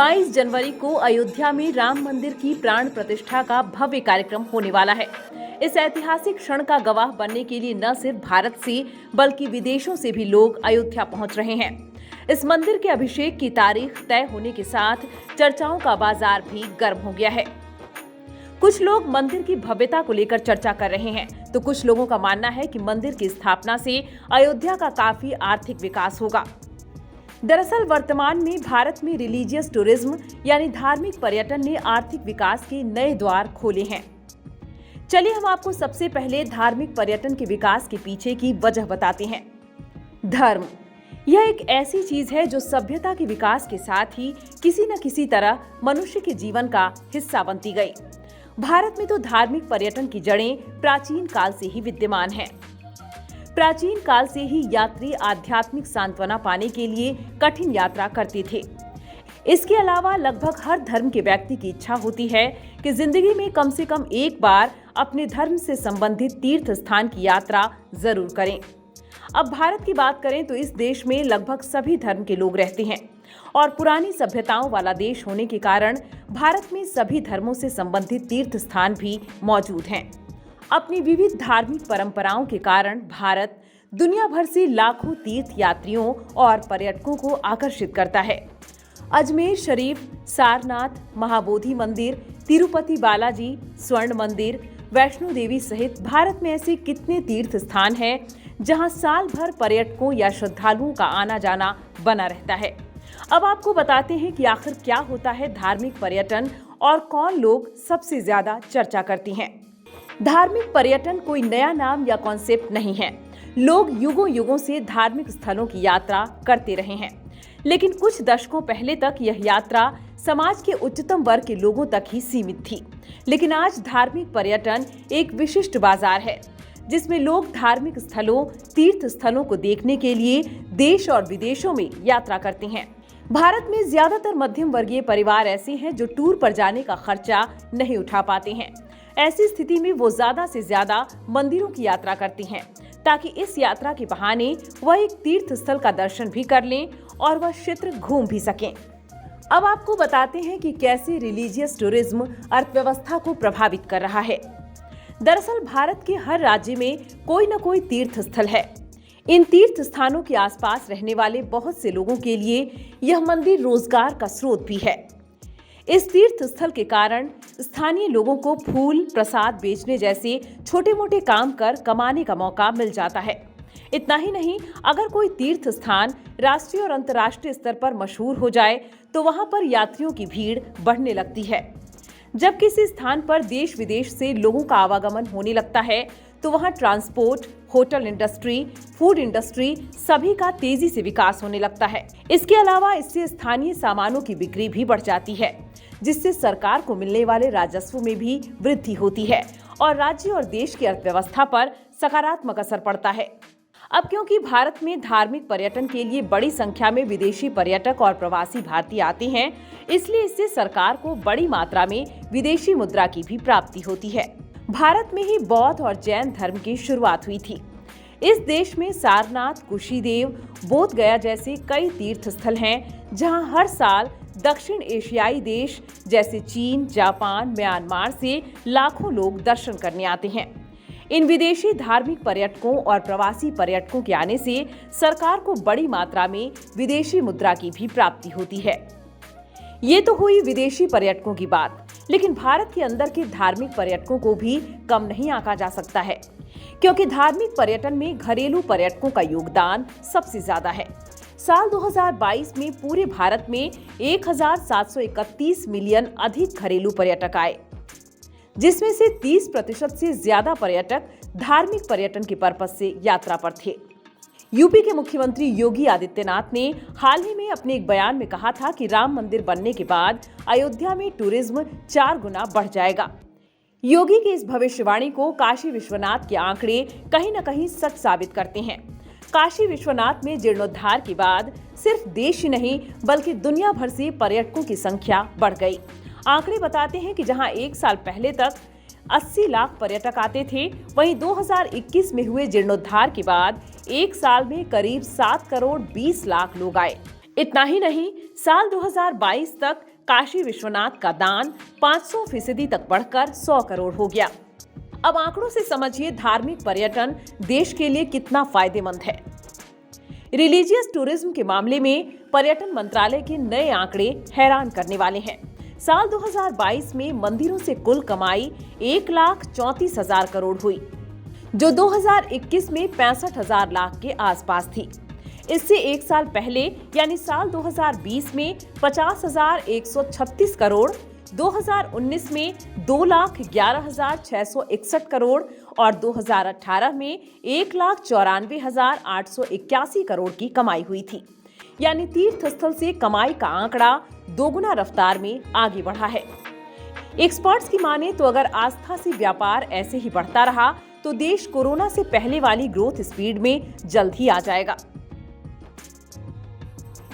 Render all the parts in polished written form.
22 जनवरी को अयोध्या में राम मंदिर की प्राण प्रतिष्ठा का भव्य कार्यक्रम होने वाला है। इस ऐतिहासिक क्षण का गवाह बनने के लिए न सिर्फ भारत से बल्कि विदेशों से भी लोग अयोध्या पहुंच रहे हैं। इस मंदिर के अभिषेक की तारीख तय होने के साथ चर्चाओं का बाजार भी गर्म हो गया है। कुछ लोग मंदिर की भव्यता को लेकर चर्चा कर रहे हैं, तो कुछ लोगों का मानना है कि मंदिर की स्थापना से अयोध्या का काफी आर्थिक विकास होगा। दरअसल वर्तमान में भारत में रिलीजियस टूरिज्म यानी धार्मिक पर्यटन ने आर्थिक विकास के नए द्वार खोले हैं। चलिए हम आपको सबसे पहले धार्मिक पर्यटन के विकास के पीछे की वजह बताते हैं। धर्म यह एक ऐसी चीज है जो सभ्यता के विकास के साथ ही किसी न किसी तरह मनुष्य के जीवन का हिस्सा बनती गई। भारत में तो धार्मिक पर्यटन की जड़ें प्राचीन काल से ही विद्यमान हैं। प्राचीन काल से ही यात्री आध्यात्मिक सांत्वना पाने के लिए कठिन यात्रा करते थे। इसके अलावा लगभग हर धर्म के व्यक्ति की इच्छा होती है कि जिंदगी में कम से कम एक बार अपने धर्म से संबंधित तीर्थ स्थान की यात्रा जरूर करें। अब भारत की बात करें तो इस देश में लगभग सभी धर्म के लोग रहते हैं और पुरानी सभ्यताओं वाला देश होने के कारण भारत में सभी धर्मों से संबंधित तीर्थ स्थान भी मौजूद हैं। अपनी विविध धार्मिक परंपराओं के कारण भारत दुनिया भर से लाखों तीर्थ यात्रियों और पर्यटकों को आकर्षित करता है। अजमेर शरीफ, सारनाथ, महाबोधि मंदिर, तिरुपति बालाजी, स्वर्ण मंदिर, वैष्णो देवी सहित भारत में ऐसे कितने तीर्थ स्थान हैं जहां साल भर पर्यटकों या श्रद्धालुओं का आना जाना बना रहता है। अब आपको बताते हैं कि आखिर क्या होता है धार्मिक पर्यटन और कौन लोग सबसे ज्यादा चर्चा करती हैं। धार्मिक पर्यटन कोई नया नाम या कॉन्सेप्ट नहीं है। लोग युगों युगों से धार्मिक स्थलों की यात्रा करते रहे हैं, लेकिन कुछ दशकों पहले तक यह यात्रा समाज के उच्चतम वर्ग के लोगों तक ही सीमित थी। लेकिन आज धार्मिक पर्यटन एक विशिष्ट बाजार है, जिसमें लोग धार्मिक स्थलों, तीर्थ स्थलों को देखने के लिए देश और विदेशों में यात्रा करते हैं। भारत में ज्यादातर मध्यम वर्गीय परिवार ऐसे हैं जो टूर पर जाने का खर्चा नहीं उठा पाते हैं। ऐसी स्थिति में वो ज्यादा से ज्यादा मंदिरों की यात्रा करते हैं, ताकि इस यात्रा के बहाने वह एक तीर्थ स्थल का दर्शन भी कर लें और वह क्षेत्र घूम भी सकें। अब आपको बताते हैं कि कैसे रिलीजियस टूरिज्म अर्थव्यवस्था को प्रभावित कर रहा है। दरअसल भारत के हर राज्य में कोई न कोई तीर्थ स्थल है। इन तीर्थ स्थानों के आसपास रहने वाले बहुत से लोगों के लिए यह मंदिर रोजगार का स्रोत भी है। इस तीर्थ स्थल के कारण स्थानीय लोगों को फूल प्रसाद बेचने जैसे छोटे मोटे काम कर कमाने का मौका मिल जाता है। इतना ही नहीं, अगर कोई तीर्थ स्थान राष्ट्रीय और अंतर्राष्ट्रीय स्तर पर मशहूर हो जाए तो वहां पर यात्रियों की भीड़ बढ़ने लगती है। जब किसी स्थान पर देश विदेश से लोगों का आवागमन होने लगता है तो वहां transport, hotel industry, food industry सभी का तेजी से विकास होने लगता है। इसके अलावा इससे स्थानीय सामानों की बिक्री भी बढ़ जाती है, जिससे सरकार को मिलने वाले राजस्व में भी वृद्धि होती है और राज्य और देश की अर्थव्यवस्था पर सकारात्मक असर पड़ता है। अब क्योंकि भारत में धार्मिक पर्यटन के लिए बड़ी संख्या में विदेशी पर्यटक और प्रवासी भारतीय आते हैं, इसलिए इससे सरकार को बड़ी मात्रा में विदेशी मुद्रा की भी प्राप्ति होती है। भारत में ही बौद्ध और जैन धर्म की शुरुआत हुई थी। इस देश में सारनाथ, कुशीदेव, बोध गया जैसे कई तीर्थ स्थल हैं, जहां हर साल दक्षिण एशियाई देश जैसे चीन, जापान, म्यांमार से लाखों लोग दर्शन करने आते हैं। इन विदेशी धार्मिक पर्यटकों और प्रवासी पर्यटकों के आने से सरकार को बड़ी मात्रा में विदेशी मुद्रा की भी प्राप्ति होती है। ये तो हुई विदेशी पर्यटकों की बात, लेकिन भारत के अंदर के धार्मिक पर्यटकों को भी कम नहीं आंका जा सकता है, क्योंकि धार्मिक पर्यटन में घरेलू पर्यटकों का योगदान सबसे ज्यादा है। साल 2022 में पूरे भारत में 1731 मिलियन अधिक घरेलू पर्यटक आए, जिसमें से 30% से ज्यादा पर्यटक धार्मिक पर्यटन के पर्पज से यात्रा पर थे। यूपी के मुख्यमंत्री योगी आदित्यनाथ ने हाल ही में अपने एक बयान में कहा था कि राम मंदिर बनने के बाद अयोध्या में टूरिज्म 4 गुना बढ़ जाएगा। योगी की इस भविष्यवाणी को काशी विश्वनाथ के आंकड़े कहीं न कहीं सच साबित करते हैं। काशी विश्वनाथ में जीर्णोद्धार के बाद सिर्फ देश ही नहीं बल्कि दुनिया भर से पर्यटकों की संख्या बढ़ गई। आंकड़े बताते हैं कि जहां एक साल पहले तक 80 लाख पर्यटक आते थे, वहीं 2021 में हुए जीर्णोद्धार के बाद एक साल में करीब 7 करोड़ 20 लाख लोग आए। इतना ही नहीं, साल 2022 तक काशी विश्वनाथ का दान 500% तक बढ़कर 100 करोड़ हो गया। अब आंकड़ों से समझिए धार्मिक पर्यटन देश के लिए कितना फायदेमंद है। रिलीजियस टूरिज्म के मामले में पर्यटन मंत्रालय के नए आंकड़े हैरान करने वाले हैं। साल 2022 में मंदिरों से कुल कमाई 1,34,000 करोड़ हुई, जो 2021 में 65,000 लाख के आसपास थी। इससे एक साल पहले यानी साल 2020 में 50,136 करोड़, 2019 में 2,11,661 करोड़ और 2018 में 1,94,881 करोड़ की कमाई हुई थी। यानी तीर्थ स्थल से कमाई का आंकड़ा दोगुना रफ्तार में आगे बढ़ा है। एक्सपर्ट्स की माने तो अगर आस्था से व्यापार ऐसे ही बढ़ता रहा तो देश कोरोना से पहले वाली ग्रोथ स्पीड में जल्द ही आ जाएगा।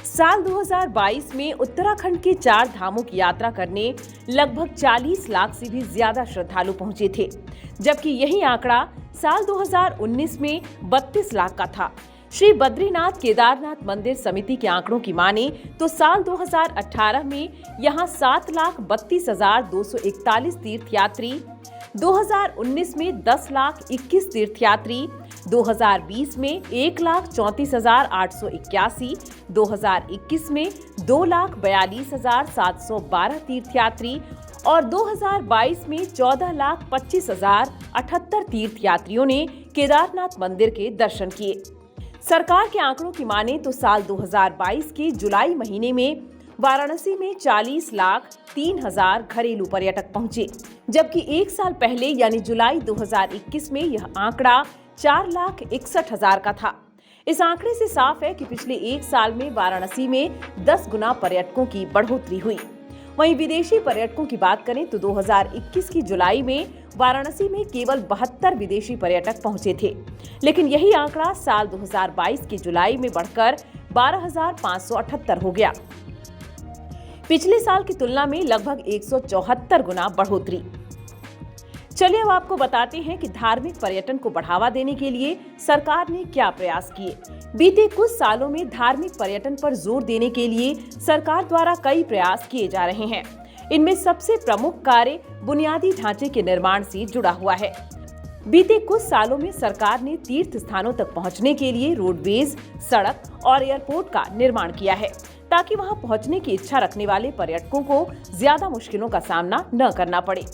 साल 2022 में उत्तराखंड के 4 धामों की यात्रा करने लगभग 40 लाख से भी ज्यादा श्रद्धालु पहुंचे थे, जबकि यही आंकड़ा साल 2019 में 32 लाख का था। श्री बद्रीनाथ केदारनाथ मंदिर समिति के आंकड़ों की माने तो साल 2018 में यहां 7,32,241 तीर्थयात्री, 2019 में 10,21,000 तीर्थयात्री, 2020 में 1,34,881, 2021 में 2,42,712 तीर्थयात्री और 2022 में 14,25,078 तीर्थयात्रियों ने केदारनाथ मंदिर के दर्शन किए। सरकार के आंकड़ों की माने तो साल 2022 के जुलाई महीने में वाराणसी में 40,03,000 घरेलू पर्यटक पहुंचे, जबकि एक साल पहले यानी जुलाई 2021 में यह आंकड़ा 4,61,000 का था। इस आंकड़े से साफ है कि पिछले एक साल में वाराणसी में 10 गुना पर्यटकों की बढ़ोतरी हुई। वहीं विदेशी पर्यटकों की बात करें तो 2021 की जुलाई में वाराणसी में केवल 72 विदेशी पर्यटक पहुंचे थे, लेकिन यही आंकड़ा साल 2022 के जुलाई में बढ़कर 12,578 हो गया। पिछले साल की तुलना में लगभग 174 गुना बढ़ोतरी। चलिए अब आपको बताते हैं कि धार्मिक पर्यटन को बढ़ावा देने के लिए सरकार ने क्या प्रयास किए। बीते कुछ सालों में धार्मिक पर्यटन पर जोर देने के लिए सरकार द्वारा कई प्रयास किए जा रहे हैं। इनमें सबसे प्रमुख कार्य बुनियादी ढांचे के निर्माण से जुड़ा हुआ है। बीते कुछ सालों में सरकार ने तीर्थ स्थानों तक पहुंचने के लिए रोडवेज, सड़क और एयरपोर्ट का निर्माण किया है, ताकि वहां पहुंचने की इच्छा रखने वाले पर्यटकों को ज्यादा मुश्किलों का सामना न करना पड़े।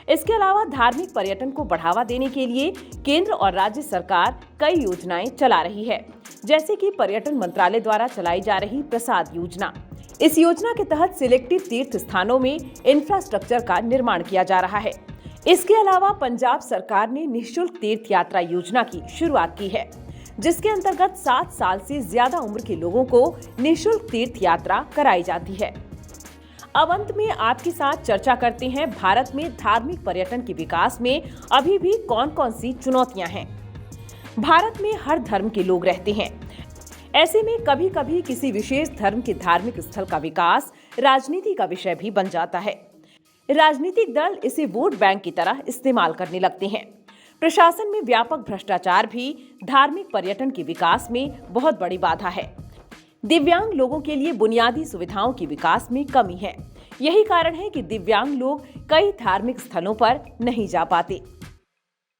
इसके अलावा धार्मिक पर्यटन को बढ़ावा देने के लिए केंद्र और राज्य सरकार कई योजनाएं चला रही है, जैसे कि पर्यटन मंत्रालय द्वारा चलाई जा रही प्रसाद योजना। इस योजना के तहत सिलेक्टिव तीर्थ स्थानों में इंफ्रास्ट्रक्चर का निर्माण किया जा रहा है। इसके अलावा पंजाब सरकार ने निःशुल्क तीर्थ यात्रा योजना की शुरुआत की है, जिसके अंतर्गत 7 साल से ज्यादा उम्र के लोगों को निःशुल्क तीर्थ यात्रा कराई जाती है। अब अंत में आपके साथ चर्चा करते हैं भारत में धार्मिक पर्यटन के विकास में अभी भी कौन कौन सी चुनौतियां हैं। भारत में हर धर्म के लोग रहते हैं। ऐसे में कभी कभी किसी विशेष धर्म के धार्मिक स्थल का विकास राजनीति का विषय भी बन जाता है। राजनीतिक दल इसे वोट बैंक की तरह इस्तेमाल करने लगते हैं। प्रशासन में व्यापक भ्रष्टाचार भी धार्मिक पर्यटन के विकास में बहुत बड़ी बाधा है। दिव्यांग लोगों के लिए बुनियादी सुविधाओं के विकास में कमी है। यही कारण है कि दिव्यांग लोग कई धार्मिक स्थलों पर नहीं जा पाते।